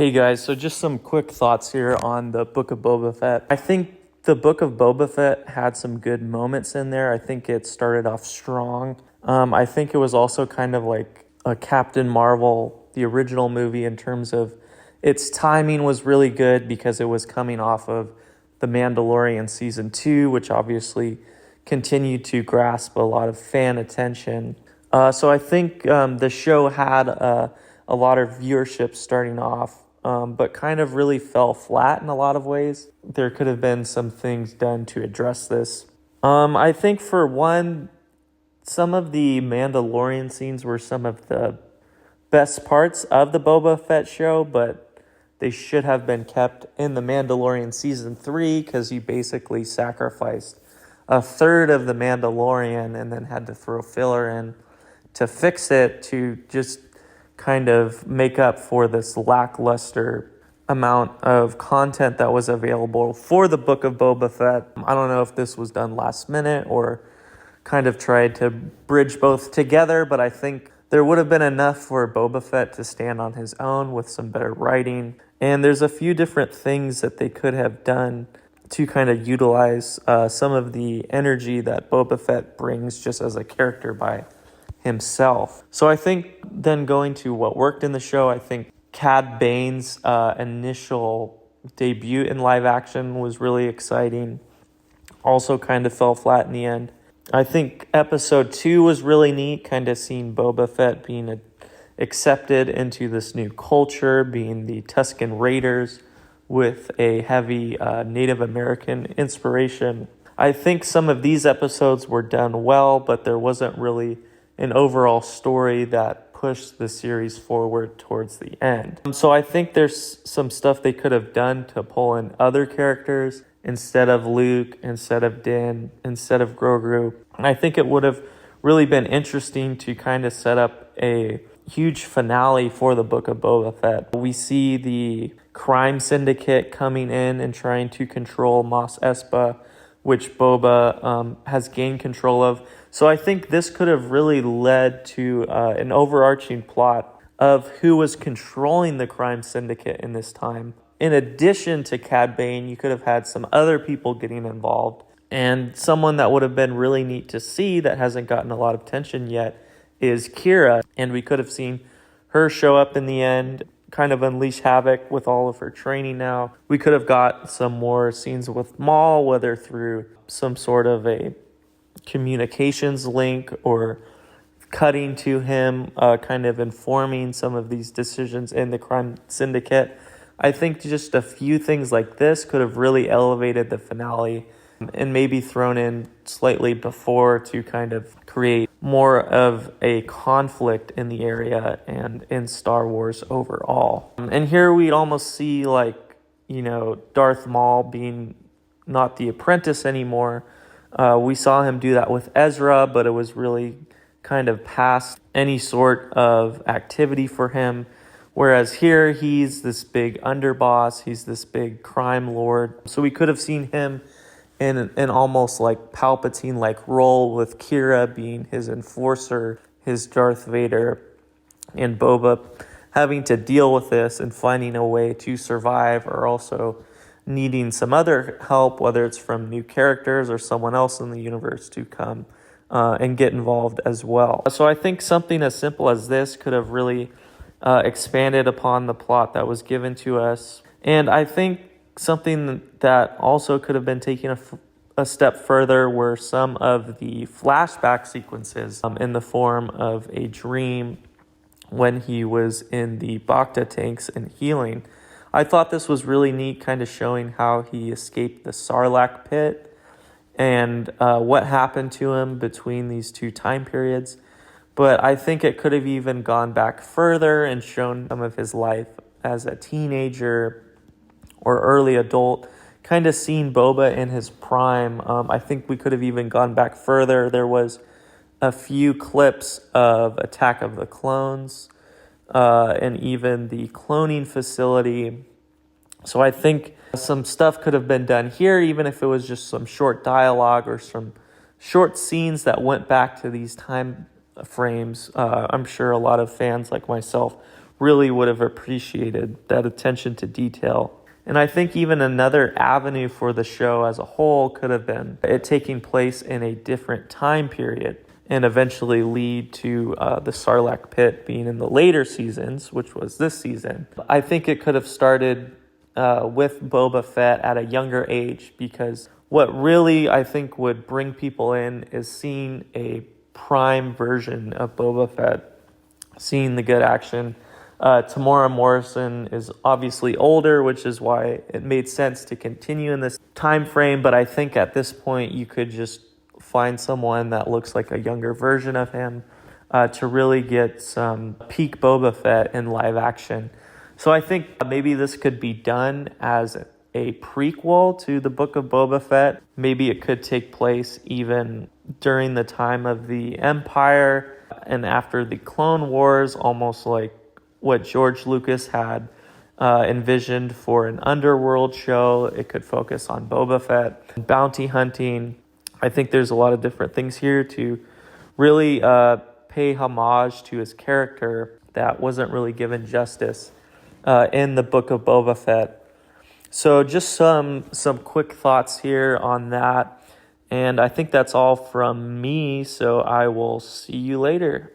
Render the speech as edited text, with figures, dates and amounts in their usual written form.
Hey guys, so just some quick thoughts here on the Book of Boba Fett. I think the Book of Boba Fett had some good moments in there. I think it started off strong. I think it was also kind of like a Captain Marvel, the original movie, in terms of its timing was really good because it was coming off of The Mandalorian Season 2, which obviously continued to grasp a lot of fan attention. So I think the show had a lot of viewership starting off, but kind of really fell flat in a lot of ways. There could have been some things done to address this. I think for one, some of the Mandalorian scenes were some of the best parts of the Boba Fett show, but they should have been kept in the Mandalorian Season 3 because you basically sacrificed a third of the Mandalorian and then had to throw filler in to fix it to just kind of make up for this lackluster amount of content that was available for the Book of Boba Fett. I don't know if this was done last minute or kind of tried to bridge both together, but I think there would have been enough for Boba Fett to stand on his own with some better writing. And there's a few different things that they could have done to kind of utilize some of the energy that Boba Fett brings just as a character by himself. So I think then going to what worked in the show, I think Cad Bane's initial debut in live action was really exciting. Also kind of fell flat in the end. I think episode 2 was really neat, kind of seeing Boba Fett being accepted into this new culture, being the Tusken Raiders with a heavy Native American inspiration. I think some of these episodes were done well, but there wasn't really an overall story that pushed the series forward towards the end. So I think there's some stuff they could have done to pull in other characters instead of Luke, instead of Din, instead of Grogu. And I think it would have really been interesting to kind of set up a huge finale for the Book of Boba Fett. We see the crime syndicate coming in and trying to control Mos Espa, which Boba has gained control of. So I think this could have really led to an overarching plot of who was controlling the crime syndicate in this time. In addition to Cad Bane, you could have had some other people getting involved. And someone that would have been really neat to see that hasn't gotten a lot of attention yet is Kira. And we could have seen her show up in the end, kind of unleash havoc with all of her training now. We could have got some more scenes with Maul, whether through some sort of a communications link or cutting to him, kind of informing some of these decisions in the crime syndicate. I think just a few things like this could have really elevated the finale and maybe thrown in slightly before to kind of create more of a conflict in the area and in Star Wars overall. And here we almost see Darth Maul being not the apprentice anymore. We saw him do that with Ezra, but it was really kind of past any sort of activity for him. Whereas here, he's this big underboss, he's this big crime lord. So we could have seen him in an almost like Palpatine-like role with Kira being his enforcer, his Darth Vader, and Boba having to deal with this and finding a way to survive, or also needing some other help, whether it's from new characters or someone else in the universe to come and get involved as well. So I think something as simple as this could have really expanded upon the plot that was given to us. And I think something that also could have been taken a step further were some of the flashback sequences in the form of a dream when he was in the Bacta tanks and healing. I thought this was really neat, kind of showing how he escaped the Sarlacc pit and what happened to him between these two time periods. But I think it could have even gone back further and shown some of his life as a teenager or early adult, kind of seen Boba in his prime. I think we could have even gone back further. There was a few clips of Attack of the Clones and even the cloning facility. So I think some stuff could have been done here, even if it was just some short dialogue or some short scenes that went back to these time frames. I'm sure a lot of fans like myself really would have appreciated that attention to detail. And I think even another avenue for the show as a whole could have been it taking place in a different time period and eventually lead to the Sarlacc pit being in the later seasons, which was this season. I think it could have started with Boba Fett at a younger age, because what really I think would bring people in is seeing a prime version of Boba Fett, seeing the good action. Tamora Morrison is obviously older, which is why it made sense to continue in this time frame. But I think at this point you could just find someone that looks like a younger version of him to really get some peak Boba Fett in live action. So I think maybe this could be done as a prequel to the Book of Boba Fett. Maybe it could take place even during the time of the Empire and after the Clone Wars, almost like what George Lucas had envisioned for an underworld show. It could focus on Boba Fett, bounty hunting. I think there's a lot of different things here to really pay homage to his character that wasn't really given justice in the Book of Boba Fett. So just some quick thoughts here on that. And I think that's all from me. So I will see you later.